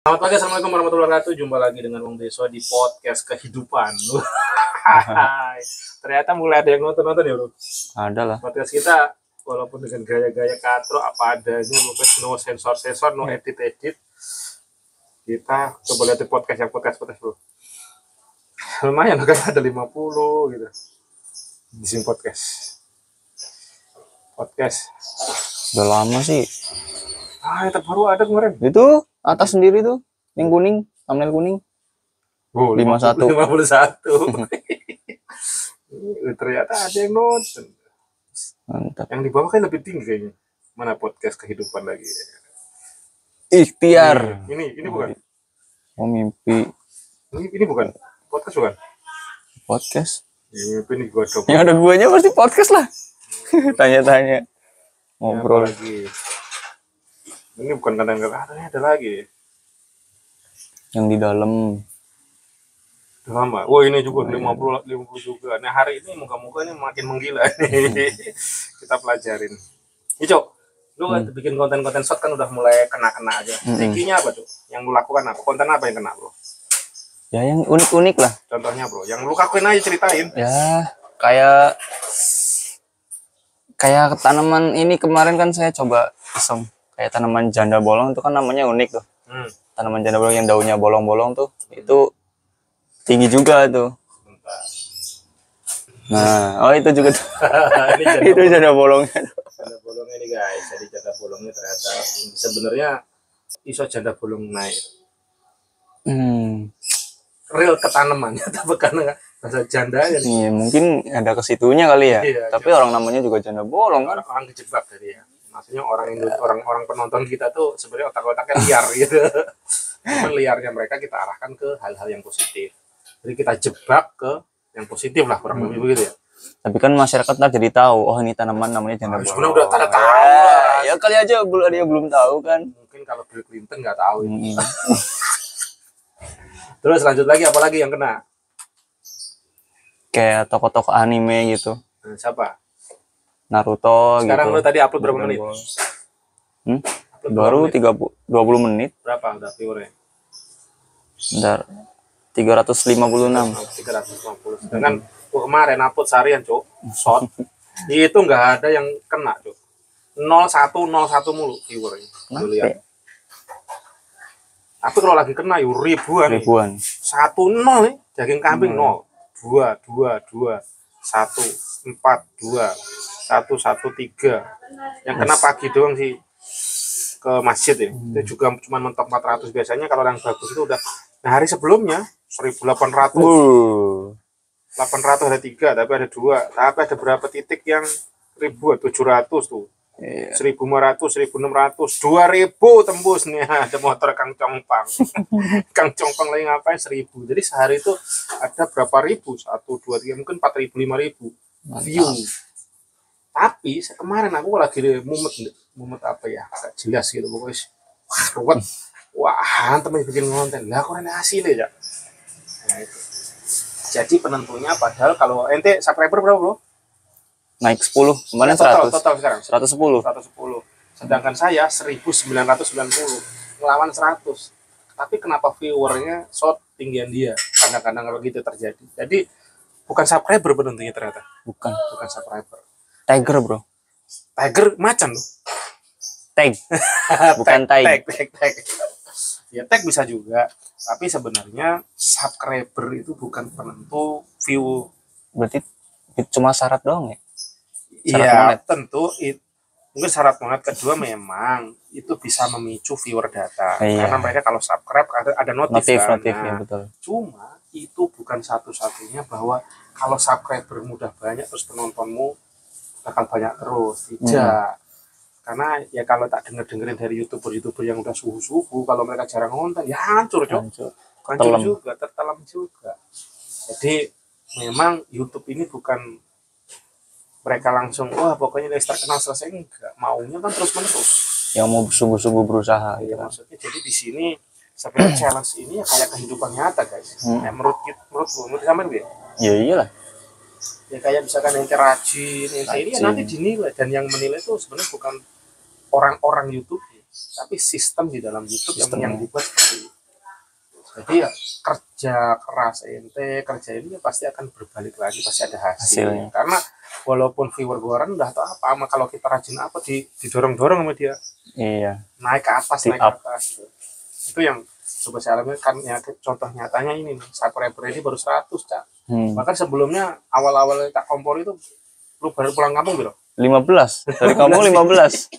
Selamat pagi, assalamualaikum warahmatullahi wabarakatuh. Jumpa lagi dengan Bang Beso di podcast kehidupan. Ternyata mulai ada yang nonton ya, bro. Ada lah. Podcast kita walaupun dengan gaya-gaya katro apa adanya, bukan no sensor, no edit. Kita coba lihat di podcast bro. Lumayan kan ada 50 gitu. Di sini podcast. Udah lama sih. Yang terbaru ada kemarin. Itu atas sendiri tuh, yang kuning, thumbnail kuning. Oh, 51. Ternyata ada yang nonton. Mantap. Yang di bawah kan lebih tinggi kayaknya. Mana podcast kehidupan lagi? Ikhtiar. Ini bukan. Oh, mimpi. Ini bukan. Podcast bukan. Podcast. Ini gua coba. Yang ada guanya pasti podcast lah. Tanya-tanya. Ngobrol lagi. Ini bukan kadang-kadang ada lagi. Yang di dalam. Udah lama. Oh, ini juga 50 juga. Nah, hari ini moga-moga ini makin menggila nih. Kita pelajarin. Ini, Cok. Lu bikin konten-konten short kan udah mulai kena-kena aja. Trikinya apa, Cok? Yang lu lakukan apa? Konten apa yang kena, Bro? Ya yang unik-unik lah. Contohnya, Bro. Yang lu lakuin aja, ceritain. Ya, kayak tanaman ini kemarin kan saya coba iseng. Kayak tanaman janda bolong itu kan namanya unik tuh. Tanaman janda bolong yang daunnya bolong-bolong tuh, itu tinggi juga tuh. Nah, oh itu juga tuh. Itu janda bolongnya. Janda bolongnya nih guys. Jadi janda bolongnya ternyata sebenarnya iso janda bolong naik. Real ketanamannya tapi karena bahasa janda ya. Iya, mungkin ada ke situnya kali ya. Iya, tapi orang namanya juga janda bolong kan. Orang kejebak tadi ya. Maksudnya orang penonton kita tuh sebenarnya otak-otaknya liar gitu. Cuman liarnya mereka kita arahkan ke hal-hal yang positif. Jadi kita jebak ke yang positif lah, kurang lebih begitu ya. Tapi kan masyarakat ntar jadi tahu, oh ini tanaman namanya janda bolong. Sebenarnya udah tada tahu lah. Ya kali aja dia belum tahu kan. Mungkin kalau Bill Clinton nggak tahu. Terus lanjut lagi, apa lagi yang kena? Kayak tokoh-tokoh anime gitu. Siapa? Naruto. Sekarang gitu. lu tadi upload berapa menit? Baru 20 menit. Berapa udah viewernya? Bentar. 356. 350. Sedangkan kemarin upload seharian, Cuk. Short. Itu nggak ada yang kena, Cuk. 01 mulu viewernya. Lihat. Tapi kalau lagi kena yuk ribuan. 1-0 nih, daging kambing 0. 2, 1, 4, 2, 1, 3. Yang kena pagi doang sih ke masjid ya. Itu juga cuma mentok 400. Biasanya kalau yang bagus itu udah. Nah, hari sebelumnya 1800. 800 ada 3, tapi ada 2. Tapi ada berapa titik yang ribuan, 700 tuh. 1.500, 1.600, 2.000 tembus nih. Ada motor Kang Congpang. Kang Congpang lagi ngapain 1.000. Jadi sehari itu ada berapa ribu? 1, 2, 3, mungkin 4.000, 5.000 view. Tapi kemarin aku lagi mumet apa ya? Gak jelas gitu pokoknya. Wah, temen bikin konten. Lah kok ada hasilnya ya? Nah, itu. Jadi penentunya padahal kalau ente subscriber berapa, Bro? Naik 10, kemarin total 100. Sekarang 110. Sedangkan saya 1990 ngelawan 100. Tapi kenapa viewernya short tinggian dia? Kadang-kadang begitu terjadi. Jadi bukan subscriber penentunya ternyata. Bukan subscriber. Tiger, Bro. Tiger macan loh. Tag. Bukan tag. Ya tag bisa juga. Tapi sebenarnya subscriber itu bukan penentu view. Berarti cuma syarat doang ya? Iya, tentu mungkin syarat banget. Kedua memang itu bisa memicu viewer data. Karena mereka kalau subscribe ada notif kan. Ya, betul. Cuma itu bukan satu-satunya bahwa kalau subscriber mudah banyak terus penontonmu bakal banyak terus. Tidak. Karena ya kalau tak dengerin dari youtuber yang udah suhu kalau mereka jarang nonton ya hancur juga, tertelan juga. Jadi memang YouTube ini bukan mereka langsung wah pokoknya udah terkenal selesai, enggak, maunya kan terus menerus yang mau sungguh-sungguh berusaha ya, maksudnya jadi di sini sebenarnya challenge ini ya kayak kehidupan nyata guys. Menurut sampean gue ya iyalah ya kayak misalkan yang rajin ini ya nanti dinilai, dan yang menilai itu sebenarnya bukan orang-orang YouTube tapi sistem di dalam YouTube yang dibuat seperti itu. Jadi ya kerja keras ente, kerja ini ya pasti akan berbalik lagi, pasti ada hasilnya. Karena walaupun viewer gua rendah atau apa, kalau kita rajin apa didorong-dorong sama dia. Iya. Naik ke atas, naik ke atas. Itu yang coba saya alami kan ya, contoh nyatanya ini nih, subscriber ini baru 100, Cak. Bahkan sebelumnya awal-awal tak kompor itu lu baru pulang kampung bro? 15. Dari kampung 15.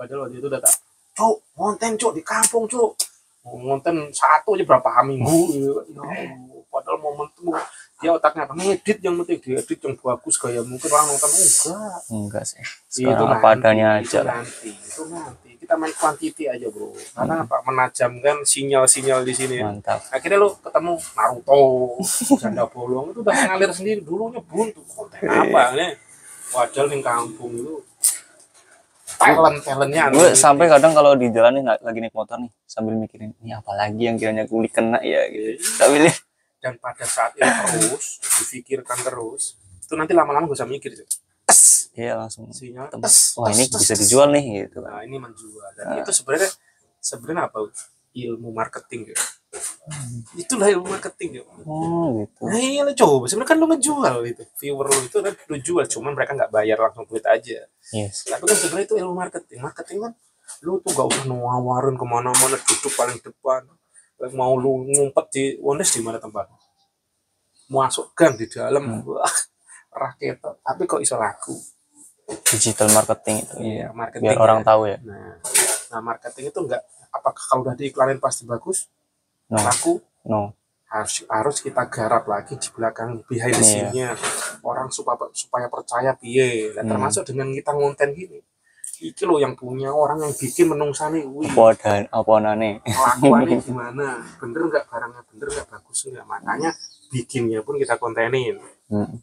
Padahal waktu itu udah tak, Cuk, konten Cuk di kampung Cuk. Ngonten satu aja berapa minggu ya, padahal momen itu dia otaknya apa ngedit, yang penting diedit yang bagus gaya, mungkin orang nonton enggak sih sekarang itu apa adanya aja itu nanti kita main quantity aja bro, karena apa, menajamkan sinyal-sinyal di sini. Mantap. Akhirnya lo ketemu Naruto, Janda Bolong itu udah ngalir sendiri, dulunya buntu konten apa nih, padahal di kampung itu talentnya. Gue sampai kadang kalau di jalan nih lagi naik motor nih sambil mikirin ini apa lagi yang kiranya kulik kena ya gitu. Sambil dan pada saat itu terus difikirkan terus, itu nanti lama-lama gue bisa mikir tes. Iya langsung sinyal tes. Wah ini bisa dijual nih gitu. Nah ini menjual dan itu sebenarnya apa, ilmu marketing gitu. Itulah ilmu marketing gitu. Oh gitu. Nah iya lo coba sebenarnya kan lo ngejual itu, viewer lo itu kan lo jual, cuman mereka nggak bayar langsung duit aja. Yes. Tapi kan sebenarnya itu ilmu marketing kan lo tuh gak usah nawarin kemana-mana, duduk paling depan, mau lo ngumpet di Wondes di mana tempat, masukkan di dalam rakyat, tapi kok iso laku. Digital marketing itu iya, marketing biar orang tahu ya. Nah marketing itu enggak, apakah kalau udah diiklanin pasti bagus? Laku? No. Harus kita garap lagi di belakang, behind the scene-nya orang supaya percaya piye. Dan termasuk dengan kita ngonten gini, iki lo yang punya orang yang bikin menungsani, apa nane kelakuannya gimana, bener nggak barangnya, bener nggak, bagus nggak, makanya bikinnya pun kita kontenin.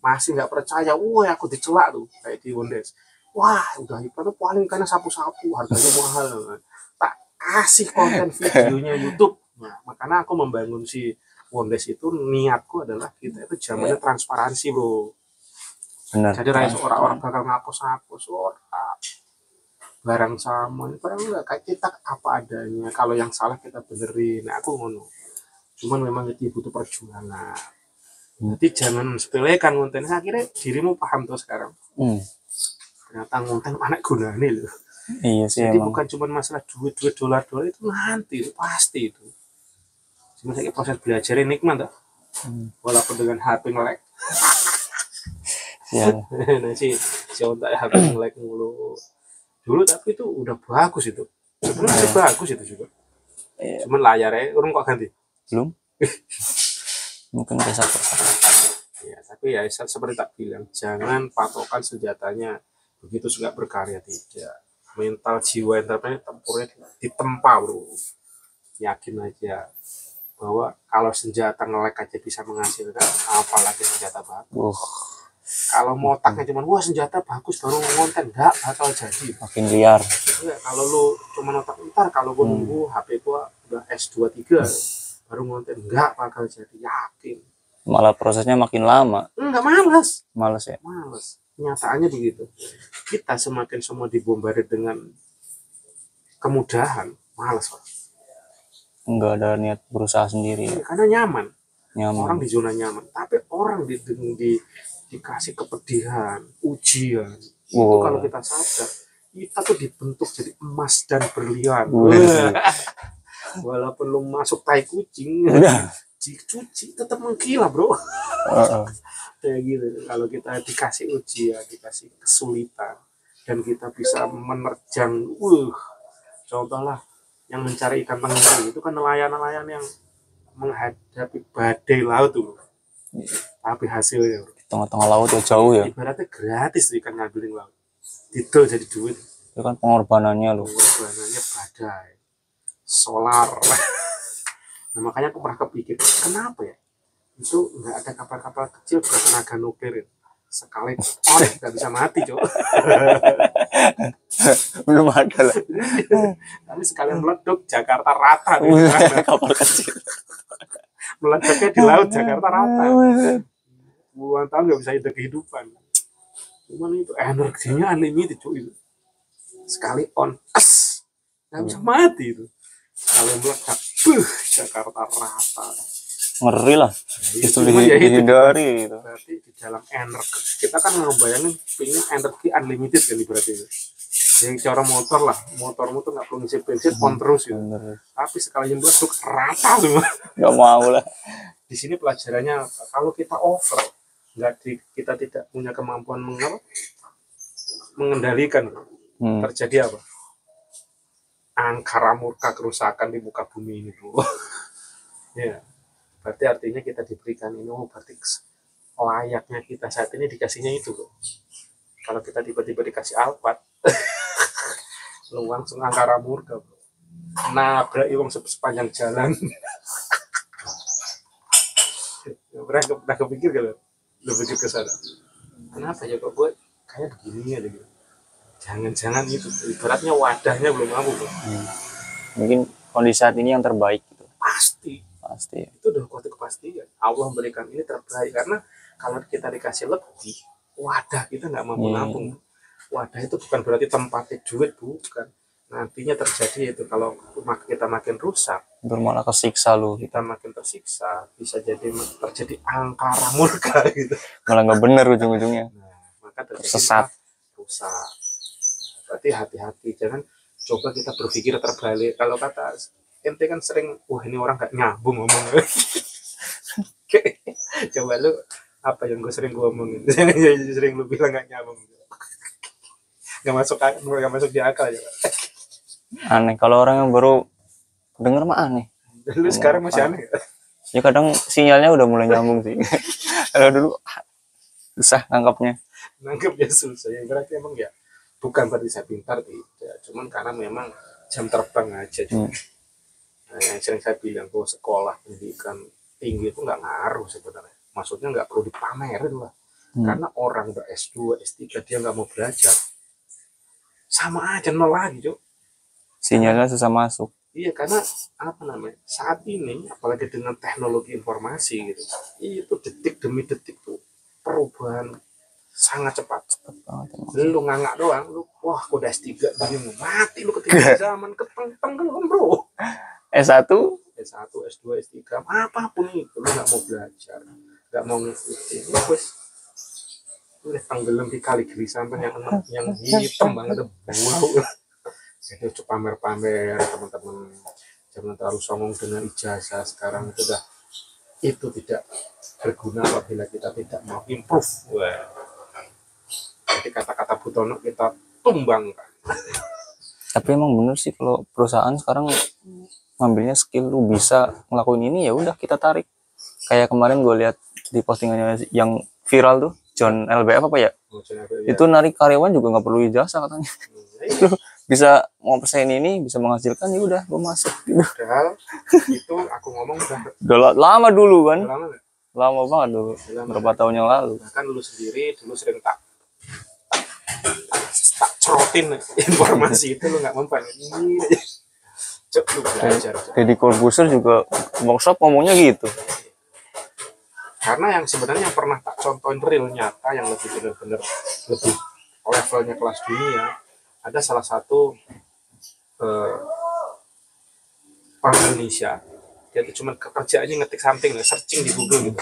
Masih nggak percaya, aku dicelak tuh kayak di Wondes, udah iklan paling karena sapu-sapu harganya mahal, tak kasih konten videonya YouTube. Nah makanya aku membangun si Wondes itu, niatku adalah kita itu zamannya transparansi bro. Benar. Jadi orang-orang bakal ngapus-ngapus barang sama, barang enggak, kayak kita apa adanya, kalau yang salah kita benerin. Nah aku ngono, cuman memang itu butuh perjuangan. Jadi jangan sepelekan kontennya, akhirnya dirimu paham tuh sekarang. Ternyata konten anak gunanya loh. Iya sih. Jadi emang bukan cuma masalah duit dolar itu nanti itu pasti itu. Cuma saya proses belajar nikmat tuh. Walaupun dengan HP nge-lag. Nah si untuk HP nge-lag mulu. Dulu tapi itu udah bagus itu. Sebenarnya bagus itu juga. Cuman layarnya urung kok ganti. Belum. Mungkin bisa. Ya, tapi ya seperti tak bilang, jangan patokan senjatanya begitu suka berkarya, tidak. Mental jiwa entrepreneur tempurnya ditempa bro. Yakin aja bahwa kalau senjata nge-lag aja bisa menghasilkan, apalagi senjata bagus. Kalau mau otaknya cuma senjata bagus baru ngonten, nggak bakal jadi. Makin liar. Ya, kalau lu cuma otak ntar, kalau gua nunggu HP gua udah S23 baru ngonten, nggak bakal jadi, yakin. Malah prosesnya makin lama. Enggak, males ya. Males. Kenyataannya begitu. Kita semakin semua dibombardir dengan kemudahan, males Pak. Enggak ada niat berusaha sendiri. Karena nyaman. Orang di zona nyaman. Tapi orang dikasih kepedihan, ujian. Itu kalau kita sadar, kita tuh dibentuk jadi emas dan berlian. Walaupun lu masuk tai kucing, dicuci tetap mengkilat bro. Kayak gitu. Kalau kita dikasih ujian, dikasih kesulitan, dan kita bisa menerjang, contohlah yang mencari ikan tenggiri itu kan nelayan-nelayan yang menghadapi badai laut tuh, tapi hasilnya di tengah-tengah laut ya jauh ya. Ibaratnya gratis tuh ikan ngambilin laut, itu jadi duit. Itu kan pengorbanannya loh. Pengorbanannya badai, solar. Nah makanya aku pernah kepikir, kenapa ya itu nggak ada kapal-kapal kecil bertenaga nuklir, sekali nggak bisa mati coba. Belum ada lah. Tapi sekalian meleduk Jakarta rata. Kapal kecil meleduknya di laut Jakarta rata. Puluhan tahun nggak bisa hidup kehidupan. Cuman itu energinya unlimited cuy. Sekali on, nggak bisa mati itu. Kalau melekat, Jakarta rata. Ngeri lah. Ya, Itu dihindari itu. Berarti di dalam energi kita kan ngebayangin pengen energi unlimited kan berarti itu. Yang cara motor lah, motormu tuh nggak perlu ngisi bensin on terus gitu. Tapi sekali meledak rata semua. Nggak mau lah. Di sini pelajarannya kalau kita over, kita tidak punya kemampuan mengendalikan, terjadi apa? Angkara murka, kerusakan di muka bumi ini, bro. Ya, berarti artinya kita diberikan ini, berarti layaknya kita saat ini dikasihnya itu, bro. Kalau kita tiba-tiba dikasih Alphard, lu langsung angkara murka, bro. Nabrak iwang sepanjang jalan. Pernah kepikir gak lo? Lo pikir ke sana. Kenapa ya kok gue kayak begini aja gitu. Jangan-jangan itu ibaratnya wadahnya belum mampu, bro. Mungkin kondisi saat ini yang terbaik gitu. Pasti itu udah kuat kepastian. Allah memberikan ini terbaik karena kalau kita dikasih lebih, wadah kita nggak mampu nampung. Wadah itu bukan berarti tempatnya duit, bukan. Nantinya terjadi itu kalau kita makin rusak, bermalah kesiksa lu. Kita makin tersiksa, bisa jadi terjadi angkara murka gitu. Malah nggak bener ujung-ujungnya. Nah, maka terjadi sesat, rusak. Berarti hati-hati, jangan coba kita berpikir terbalik. Kalau kata ente kan sering, wah ini orang gak nyambung ngomong. Coba lu apa yang gue sering gue omongin, sering lu bilang gak nyambung, gak masuk di akal ya. Aneh kalau orang yang baru denger mah aneh. Lu sekarang masih aneh ya? Kadang sinyalnya udah mulai nyambung sih. Kalau dulu susah nangkapnya susah ya. Berarti emang ya bukan berarti saya pintar tidak, cuman karena memang jam terbang aja. Nah, yang sering saya bilang bahwa sekolah pendidikan tinggi itu nggak ngaruh sebenarnya. Maksudnya nggak perlu dipamerin lah. Karena orang ber-S2, S3 dia nggak mau belajar, sama aja nol lagi, Cuk. Sinyalnya susah masuk. Iya, karena apa namanya, saat ini apalagi dengan teknologi informasi gitu, itu detik demi detik tuh perubahan sangat cepat banget. Lu ngangak doang, lu wah udah S3 begini mati lu ketinggalan zaman, ketenggelam bro. S1, S2, S3 apapun itu lu nggak mau belajar, nggak mau ngikutin, ya wes udah tenggelam di kali geli sampai yang hitam banget wow. Jadi pamer-pamer teman-teman, jangan terlalu songong dengan ijazah sekarang itu tidak berguna apabila kita tidak mau improve. Wah. Jadi kata-kata Butono kita tumbangkan. Tapi emang bener sih kalau perusahaan sekarang ngambilnya skill lu bisa ngelakuin ini ya udah kita tarik. Kayak kemarin gue lihat di postingannya yang viral tuh John LBF apa ya? Itu narik karyawan juga nggak perlu ijazah katanya. Bisa mau persen ini bisa menghasilkan ya udah gue masuk gitu. Padahal itu aku ngomong udah lama dulu kan. Lama banget dulu. Berapa tahun yang lalu. Nah, kan lu sendiri dulu sering tak cerotin informasi itu lu nggak mempan. Cuk lu belajar. Deddy Corbuzier juga workshop ngomongnya gitu. Karena yang sebenarnya pernah tak contohin real nyata yang lebih benar-benar lebih levelnya kelas dunia, ada salah satu orang Indonesia, dia itu cuma kerjaannya ngetik something, searching di Google gitu.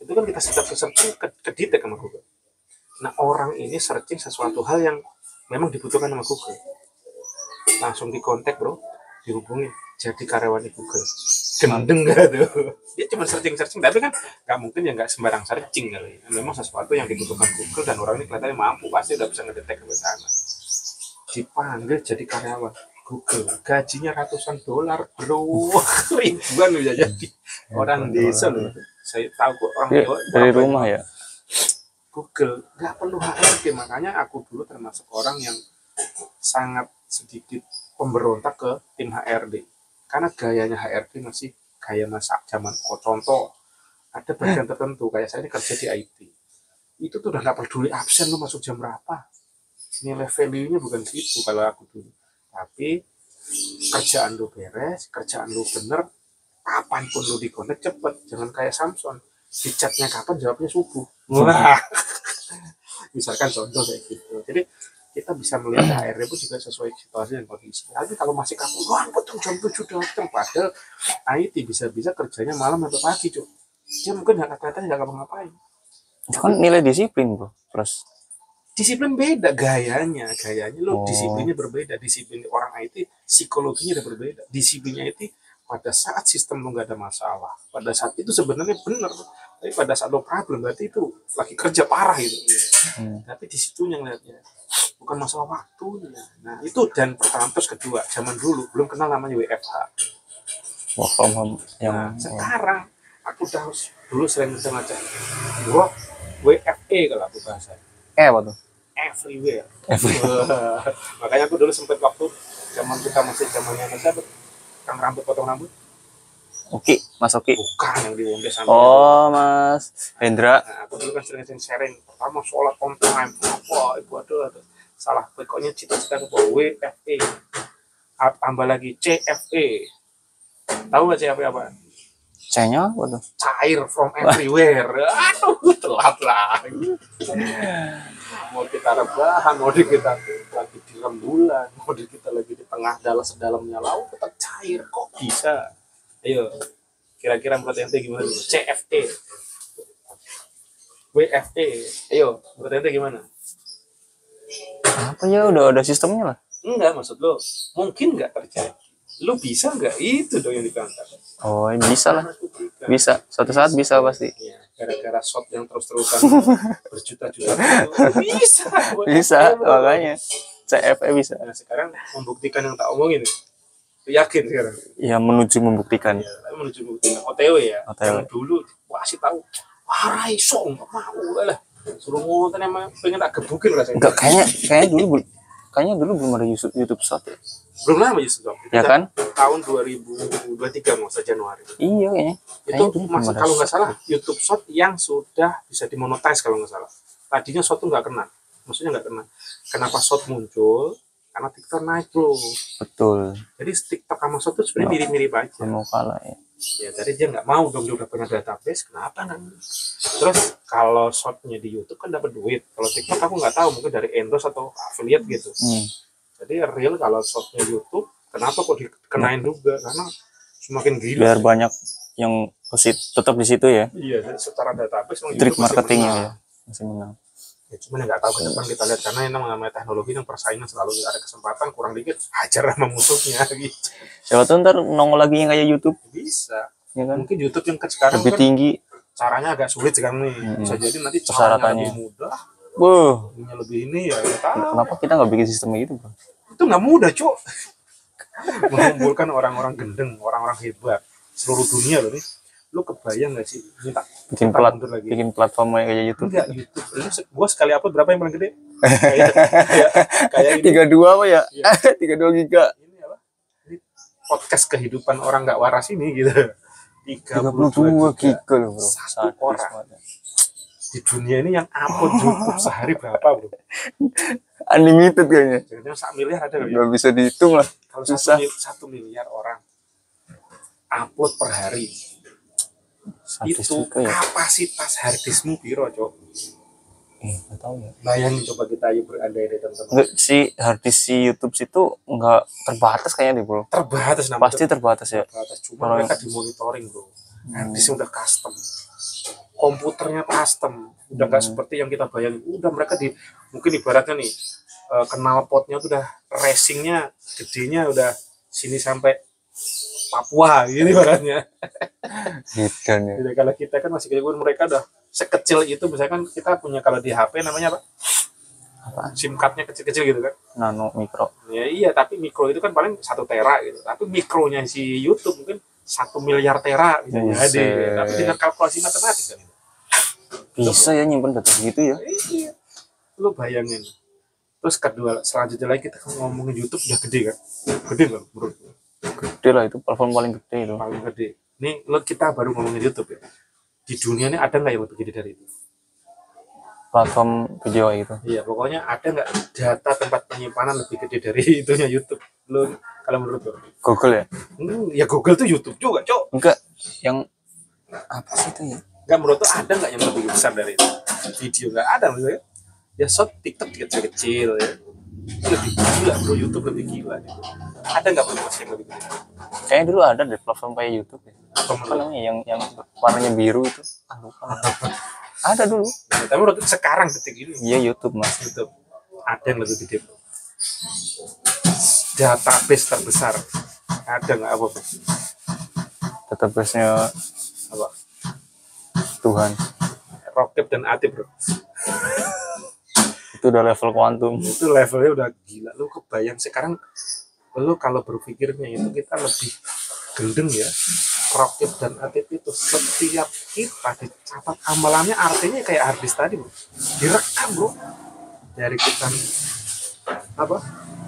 Itu kan kita setiap searching ke detect sama Google. Nah orang ini searching sesuatu hal yang memang dibutuhkan sama Google, langsung dikontak bro, dihubungin jadi karyawan di Google. Gendeng gak tuh? Dia cuma searching, tapi kan nggak mungkin ya nggak sembarang searching kali. Memang sesuatu yang dibutuhkan Google dan orang ini kelihatannya mampu, pasti udah bisa ngedetek ke sana. Dipanggil jadi karyawan Google, gajinya ratusan dolar bro, ribuan bisa jadi. Orang desa loh, saya tahu kok orang dari rumah ya. Google nggak perlu HRD, makanya aku dulu termasuk orang yang sangat sedikit pemberontak ke tim HRD. Karena gayanya HRD masih gaya masa zaman contoh ada bagian tertentu kayak saya ini kerja di IT itu tuh udah nggak peduli absen lu masuk jam berapa, nilai value-nya bukan situ kalau aku dulu, tapi kerjaan lu beres, kerjaan lu bener, kapanpun lu dikonek cepet, jangan kayak Samson di chatnya kapan jawabnya subuh. Wah. Misalkan contoh kayak gitu. Jadi kita bisa melihat HR-nya pun juga sesuai situasi dan kondisi. Tapi kalau masih kaku, wah betul jam 7 datang, padahal IT bisa-bisa kerjanya malam atau pagi, Cuk. Dia mungkin nggak kata-kata nggak ngapa-ngapain. Itu kan nilai disiplin, bro. Terus Disiplin beda gayanya lo, disiplinnya berbeda. Disiplin orang IT psikologinya udah berbeda. Disiplinnya IT pada saat sistem lo nggak ada masalah, pada saat itu sebenarnya benar, tapi pada saat lo problem berarti itu lagi kerja parah gitu. Tapi di situ yang lihatnya bukan masalah waktunya. Nah itu, dan pertama. Terus kedua, zaman dulu belum kenal namanya WFH. work from home yang sekarang aku udah dulu sering baca WFE kalau aku bahasa. apa tuh? Everywhere. Makanya aku dulu sempat waktu zaman kita masih zamannya siapa? Kang rambut, potong rambut. Oke, Mas Oki. Bukan yang di Wondes sana. Oh, Mas Hendra. Nah, aku dulu kan sering sharing. Pertama sholat on time. Apa ibu ada salah. Pokoknya cita-cita aku WFE. Tambah lagi CFE. Tahu nggak CFE apa? C-nya apa tuh? Cair from everywhere. Aduh, telat lah. Mau kita rebahan, mau kita lagi di rembulan, mau kita lagi di tengah sedalamnya laut, tetap cair. Kok bisa? Ayo, kira-kira menurut ente gimana? CFE, WFE, ayo, menurut ente gimana? Apa ya, udah ada sistemnya lah. Enggak, maksud lo mungkin nggak terjadi. Lo bisa nggak? Itu dong yang dikantar. Oh, bisa lah. Bisa, suatu saat bisa pasti. Ya, gara-gara shot yang terus-terusan berjuta-juta bisa. Bisa, makanya CFE bisa. Nah, sekarang membuktikan yang tak omongin. Yakin sekarang? Ya, menuju membuktikan. Ya, menuju membuktikan. OTW ya. OTW. Yang dulu kasih tahu, wah Raiso nggak mau lah. Suruh ngonten emang pengen tak gebukin rasanya. Enggak, kayaknya dulu belum ada YouTube Short ya. Belum lama YouTube Short. Ya kan? Tahun 2023 masa Januari. Iya kayaknya. Itu masih kalau nggak salah YouTube Short yang sudah bisa dimonetize kalau nggak salah. Tadinya Short tuh nggak kena. Maksudnya nggak kena. Kenapa Short muncul? Karena TikTok naik bro. Betul. Jadi TikTok sama Short tuh sebenarnya mirip-mirip aja. Mau kalah ya. Ya tadi dia nggak mau dong, dia udah punya database, kenapa nggak? Terus kalau shortnya di YouTube kan dapat duit, kalau TikTok aku nggak tahu, mungkin dari endorse atau affiliate gitu. Jadi real kalau shortnya YouTube, kenapa kok dikenain juga? Karena semakin gila. Biar banyak yang tetap di situ ya. Iya, secara database trik marketingnya ya masih menang. Ya, cuman nggak tahu ke depan kita lihat, karena ini namanya teknologi yang persaingan selalu ada kesempatan, kurang dikit hajar sama musuhnya gitu. Siapa tahu ntar nongol lagi yang kayak YouTube. Bisa. Ya kan? Mungkin YouTube yang sekarang lebih kan tinggi. Caranya agak sulit sekarang nih. Bisa jadi nanti persyaratannya lebih mudah. Lebih ini ya. Kenapa kita nggak bikin sistem gitu, bro? Itu nggak mudah, Cuk. Mengumpulkan orang-orang gendeng, orang-orang hebat seluruh dunia loh nih. Lu kebayang nggak sih? Bikin platform kayak YouTube. Enggak, YouTube. Gua sekali upload berapa yang paling gede? Kayak 32 apa ya? 32 giga. Ini apa? Ini podcast kehidupan orang nggak waras ini gitu. 32 giga loh, bro. Satu orang di dunia ini yang upload YouTube sehari berapa, bro? Unlimited kayaknya. Jangan-jangan 1 miliar ada kali. Nggak bisa dihitung lah. Kalau 1 miliar orang upload per hari, itu ya? Kapasitas harddiskmu piro, Cok? Nggak tahu ya. Bayangin coba kita ayo berandai deh teman-teman. Nggak, si harddisk si YouTube situ nggak terbatas kayaknya deh, bro. Terbatas namanya. Pasti terbatas ya. Cuma mereka dimonitoring, bro. Harddisknya udah custom, komputernya custom, udah nggak seperti yang kita bayangin. Udah mereka mungkin ibaratnya nih, knalpotnya tuh udah racingnya gedenya udah sini sampai Papua gitu ibaratnya. Gitu nih. Jadi kalau kita kan masih kayak mereka udah sekecil itu, misalkan kita punya kalau di HP namanya apa? SIM cardnya kecil-kecil gitu kan? Nano mikro. Ya iya, tapi mikro itu kan paling 1 tera gitu. Tapi mikronya si YouTube mungkin 1 miliar tera bisa jadi. Tapi dengan kalkulasi matematik kan. Bisa ya nyimpen data gitu ya? Iya. Lu bayangin. Terus kedua, selanjutnya lagi kita ngomongin YouTube udah gede kan? Gede nggak bro? Gede lah, itu platform paling gede itu. Paling gede. Nih kita baru ngomongin YouTube ya. Di dunia ini ada nggak yang lebih gede dari itu? Platform video itu. Iya, pokoknya ada nggak data tempat penyimpanan lebih gede dari itunya YouTube? Lu kalau menurut lo? Google ya? Ya Google tuh YouTube juga, Cok. Enggak, yang apa sih itu ya? Enggak, menurut lo ada nggak yang lebih besar dari itu? Video nggak ada maksudnya. Ya short TikTok kecil-kecil ya. lebih gila bro, YouTube lebih gila gitu. Ada nggak bro Mas yang lebih gila? Kayaknya dulu ada deh platform kayak YouTube ya. Apa Apa namanya yang warnanya biru itu? Ah, lupa. Ada dulu. Ya, tapi menurut sekarang detik ini Iya YouTube mas. YouTube ada yang lebih gede bro. Database terbesar ada nggak apa bro? Database-nya Apa? Tuhan. Rocket dan Atif bro. Itu udah level kuantum. Itu levelnya udah gila. Lu kebayang sekarang lu kalau berpikirnya itu kita lebih gendeng ya. Rocket dan Atif itu setiap kita dicatat amalannya, artinya kayak harddisk tadi bro, direkam bro, dari kita apa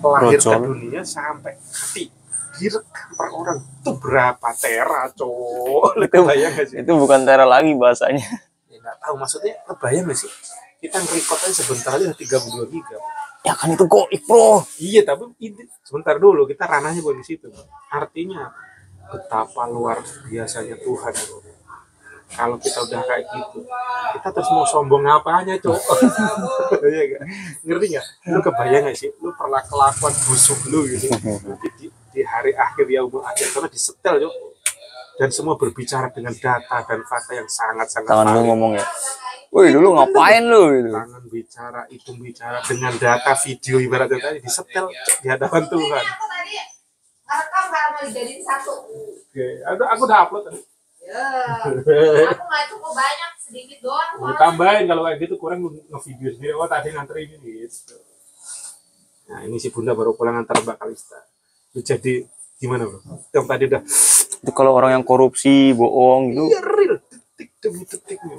lahir ke dunia sampai mati direkam per orang. Itu berapa tera cowok? Lu kebayang gak sih? Itu bukan tera lagi bahasanya. Ya, nggak tahu maksudnya, kebayang gak sih kita nge-record aja sebentar aja 32 giga. Ya kan itu goib bro. Iya tapi ini sebentar dulu, kita ranahnya bukan di situ bro. Artinya betapa luar biasanya Tuhan bro. Kalau kita udah kayak gitu, kita terus mau sombong apanya cowok? Iya gak? Ngerti nggak? Lu kebayang gak sih? Lu pernah kelakuan busuk lu gitu nanti di hari akhir yaumul akhir karena disetel cowok, dan semua berbicara dengan data dan fakta yang sangat-sangat Tangan lu ngomong ya, woi dulu ngapain lu gitu. Tangan bicara, hitung bicara dengan data video ibaratnya tadi disetel di hadapan Tuhan. Ngerekam nggak mau dijadiin satu. Oke, aku udah upload tadi. Ya, aku nggak cukup banyak, sedikit doang. Mau tambahin kalau kayak gitu kurang nge-video sendiri. Oh tadi nganter ini gitu. Nah ini si Bunda baru pulang nganter Mbak Kalista. Jadi gimana bro? Yang tadi udah. Itu kalau orang yang korupsi, bohong gitu. Iya real, detik demi detiknya.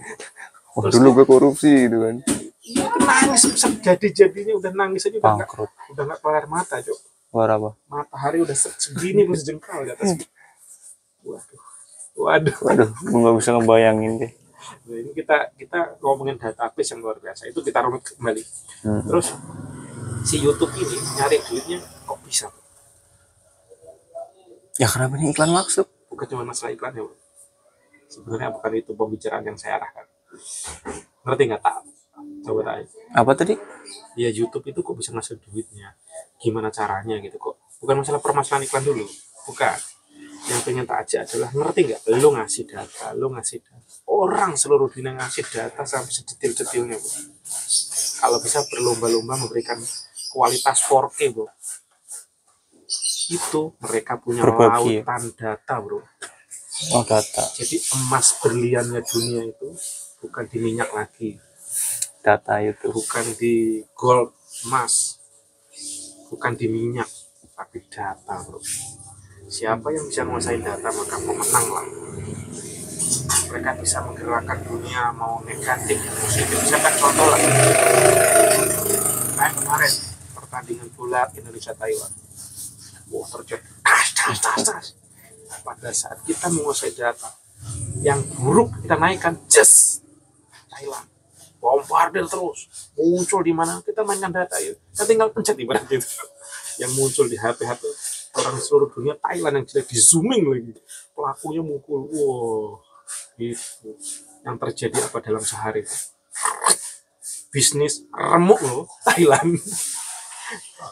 Wah dulu gue korupsi gitu kan. Iya nangis, jadi-jadinya udah nangis aja udah nggak keluar mata cok. Keluar apa? Matahari udah segini gue sejengkal di atas. Waduh, gue nggak bisa ngebayangin deh. Nah, ini kita ngomongin database yang luar biasa. Itu kita runut kembali. Terus si YouTube ini nyari duitnya kok bisa? Ya karena banyak iklan masuk. Bukan cuma masalah iklan ya, sebenarnya bukan itu pembicaraan yang saya arahkan. Ngerti nggak tak? Coba tanya. Apa tadi? Ya YouTube itu kok bisa ngasih duitnya? Gimana caranya gitu kok? Bukan masalah permasalahan iklan dulu, bukan. Yang pengen tak aja adalah ngerti nggak? Lo ngasih data, orang seluruh dunia ngasih data sampai sedetil-detilnya, bro. Kalau bisa berlomba-lomba memberikan kualitas 4K, bro. Itu mereka punya lautan data, bro. Oh data. Jadi emas berliannya dunia itu bukan di minyak lagi. Data itu. Bukan di gold emas, bukan di minyak, tapi data, bro. Siapa yang bisa menguasai data maka pemenang lah. Mereka bisa menggerakkan dunia mau negatif, positif. Misalkan contoh lah, kayak kemarin pertandingan bola Indonesia Taiwan. Wah terjadi tas. Pada saat kita menguasai data, yang buruk kita naikkan, just Thailand. Bombardir terus, muncul di mana kita mainkan data ya. Kita tinggal pencet di mana gitu. Yang muncul di HP orang seluruh dunia Thailand yang jelek di zooming lagi, pelakunya mukul, wow, gitu. Yang terjadi apa dalam sehari? Bisnis remuk loh Thailand.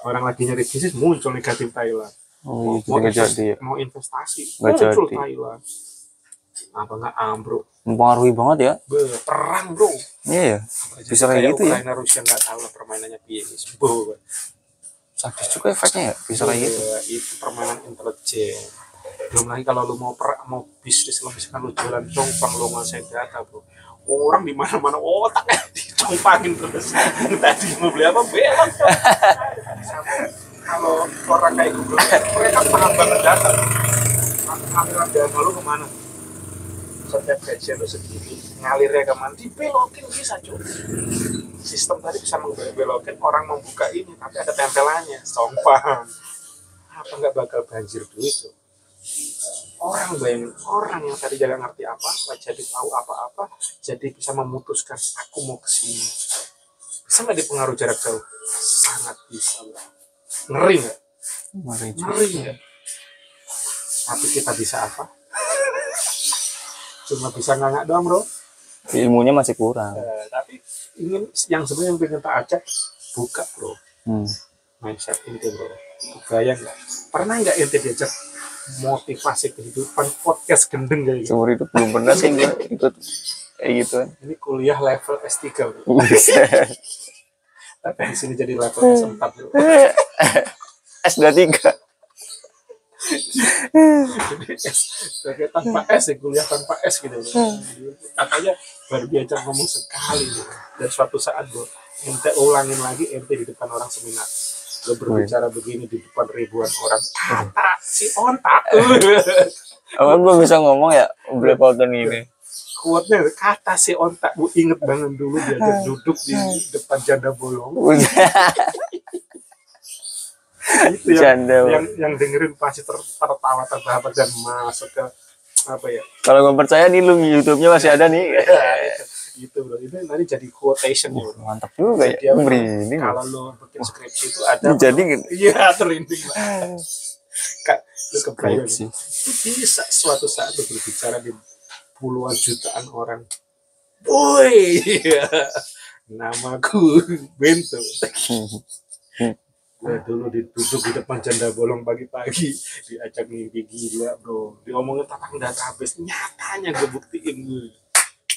Orang lagi nyari bisnis muncul negatif Thailand. Oh, mau investasi muncul jadi. Thailand. Apa nggak ambruk? Mempengaruhi banget ya. Perang bro. Iya ya. Bisa kayak gitu ya. Ukraina Rusia nggak tahu lah permainannya piye. Sadis juga efeknya ya, bisa kayak gitu. Itu permainan intelijen. Belum lagi kalau lu mau bisnis, lo misalkan lu jualan congpang, lu ngasih data bro, orang di mana-mana otaknya dicongpangin terus. Tadi mau beli apa belok. Kalau orang kayak gue, mereka paham banget data. Aliran dana lu kemana? Setiap gajian lu segini, ngalirnya kemana? Dibelokin bisa cuy. Sistem tadi bisa membelokin orang membuka ini, tapi ada tempelannya, sompang. Apa nggak bakal banjir duit tuh? Orang bayangin, orang yang tadi jangan ngerti apa-apa, jadi tahu apa-apa, jadi bisa memutuskan aku mau kesini. Bisa nggak dipengaruhi jarak jauh? Sangat bisa, bro. Ngeri nggak? Ngeri nggak? Tapi kita bisa apa? Cuma bisa ngangak doang, bro. Ilmunya masih kurang. Tapi ingin yang sebenarnya yang pengen tak ajak buka, bro. mindset ente bro. Bayang nggak? Pernah nggak ente diajak motivasi kehidupan podcast gendeng kayak gitu? Seumur hidup belum pernah sih gue ikut kayak gitu. Ini kuliah level S3 bro. Tapi di sini jadi level S4 bro. S23. Jadi tanpa S ya, kuliah tanpa S gitu bro. Katanya baru diajak ngomong sekali bro. Dan suatu saat bro, ente ulangin lagi ente di depan orang seminar. Lo berbicara begini di depan ribuan orang. Kata si ontak. Awal belum bisa ngomong ya, belepotan ini. Kuatnya kata si ontak, bu inget banget dulu diajak duduk di depan janda bolong. Itu yang dengerin pasti tertawa terbahak dan masuk ke apa ya? Kalau nggak percaya nih lu YouTube-nya masih ada nih. Gitu bro, itu nanti jadi quotation bro. Mantap juga ya. Merinding. Kalau lo bikin skripsi itu ada. Jadi iya merinding lah. Kak, lu kebayang sih. Itu bisa suatu saat lu berbicara di puluhan jutaan orang. Woi, namaku Bento. Gue dulu duduk di depan janda bolong pagi-pagi, diajak mimpi gila bro, diomongin tentang database, nyatanya gue buktiin gue.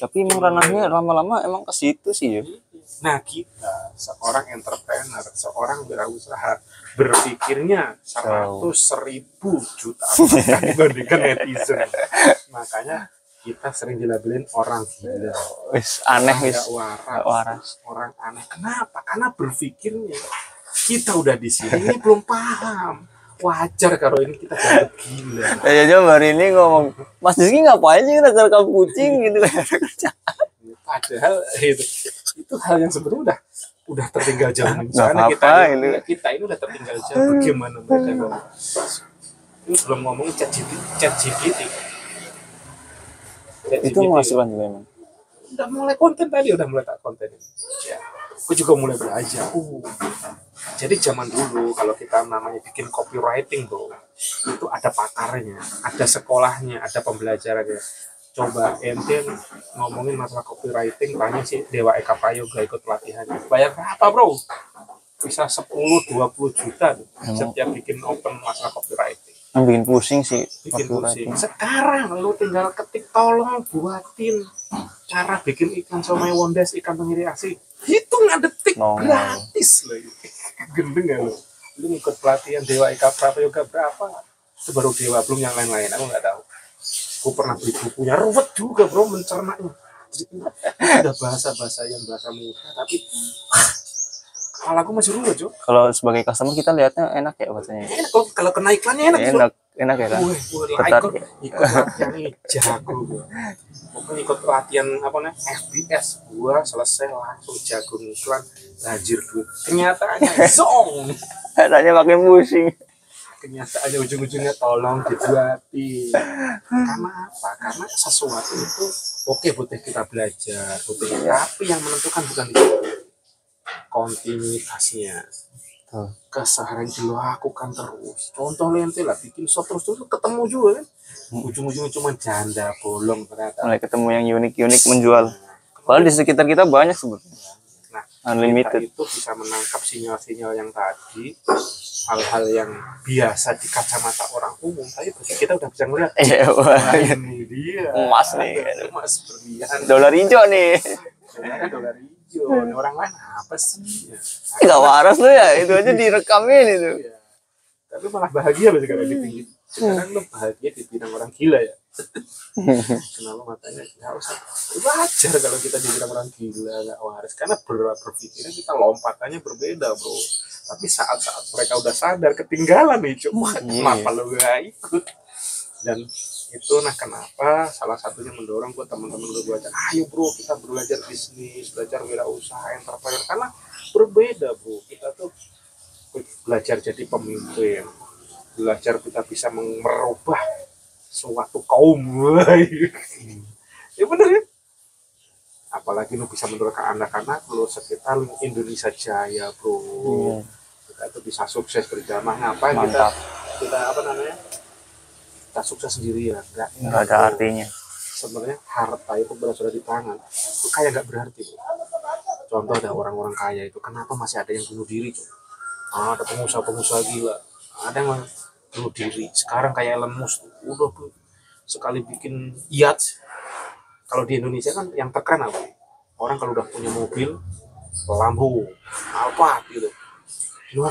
Tapi emang ranahnya lama-lama emang ke situ sih ya. Nah kita seorang entrepreneur, seorang wirausaha berpikirnya 100.000 juta dibandingkan netizen. Makanya kita sering dilabelin orang gila. Wis aneh wis. Waras. Orang aneh. Kenapa? Karena berpikirnya kita udah di sini ini belum paham. Wajar kalau ini kita dianggap gila. Ya coba hari ini ngomong, Mas Rizky ngapain sih kita rekam kucing gitu kan? Padahal itu hal yang sebenarnya udah tertinggal jauh. Misalnya kita ini udah tertinggal jauh. Bagaimana mereka ngomong? Ini belum ngomong chat GPT. Itu menghasilkan juga emang. Udah mulai konten tadi, udah mulai tak konten. Ya, aku juga mulai belajar. Jadi zaman dulu kalau kita namanya bikin copywriting bro, itu ada pakarnya, ada sekolahnya, ada pembelajarannya. Coba ente ngomongin masalah copywriting, tanya sih Dewa Eka Prayoga ikut pelatihannya. Bayar berapa bro? Bisa 10-20 juta tuh, setiap bikin open masalah copywriting. Bikin pusing sih. Bikin pusing. Sekarang lu tinggal ketik tolong buatin cara bikin ikan somai wondes, ikan tenggiri asli. Hitung detik gratis loh. Gendeng gak lu? Lu ngikut pelatihan Dewa Eka Prayoga berapa? Itu baru Dewa, belum yang lain-lain. Aku nggak tahu. Gue pernah beli bukunya, ruwet juga bro mencernanya. Jadi udah bahasa-bahasa yang bahasa muda, tapi kepala aku masih ruwet jo. Kalau sebagai customer kita lihatnya enak ya bahasanya. Enak kalau kena iklannya enak. Enak ya kan. Ikut latihan ini jago gue. Pokoknya ikut latihan apa nih FBS gue selesai langsung jago iklan lanjir duit. Kenyataannya zong. Rasanya makin pusing. Kenyataannya ujung-ujungnya tolong dibuatin. Karena apa? Karena sesuatu itu oke butuh kita belajar, tapi yang menentukan bukan itu. Kontinuitasnya. Keseharian dilakukan terus. Contoh lente lah bikin shot terus ketemu juga kan. Ujung-ujungnya cuma janda bolong ternyata. Mulai ketemu yang unik-unik menjual. Padahal di sekitar kita banyak sebetulnya. Nah, unlimited kita itu bisa menangkap sinyal-sinyal yang tadi, hal-hal yang biasa di kacamata orang umum, tapi bagi kita udah bisa ngeliat. Ini dia. Emas nih. Emas berlian. Dolar hijau nih. Dolar hijau. Orang lain apa sih? Gak waras lu ya, itu aja direkamin itu. Iya. Tapi malah bahagia loh sekarang di pinggir. Sekarang lo bahagia dibilang orang gila ya. Kenapa matanya nggak usah. Wajar kalau kita dibilang orang gila nggak waras, karena berpikirnya kita lompatannya berbeda bro. Tapi saat-saat mereka udah sadar ketinggalan nih cuma kenapa lo gak ikut. Dan itu nah kenapa salah satunya mendorong buat teman-teman gue belajar, ayo bro kita belajar bisnis, belajar wirausaha, entrepreneur, karena berbeda bro. Kita tuh belajar jadi pemimpin, belajar kita bisa merubah suatu kaum. Ya bener ya, apalagi lu bisa menurunkan anak-anak lu sekitar Indonesia Jaya bro. Kita tuh bisa sukses berjamaah. Ngapain kita apa namanya, kita sukses sendiri ya nggak ada artinya. Sebenarnya harta itu berada di tangan itu kayak nggak berarti bro. Contoh ada orang-orang kaya itu kenapa masih ada yang bunuh diri bro? ada pengusaha-pengusaha gila, ada yang bunuh diri. Sekarang kayak Elon Musk udah sekali bikin yacht. Kalau di Indonesia kan yang tekan apa? Orang kalau udah punya mobil, Lambo, Alphard gitu. Di luar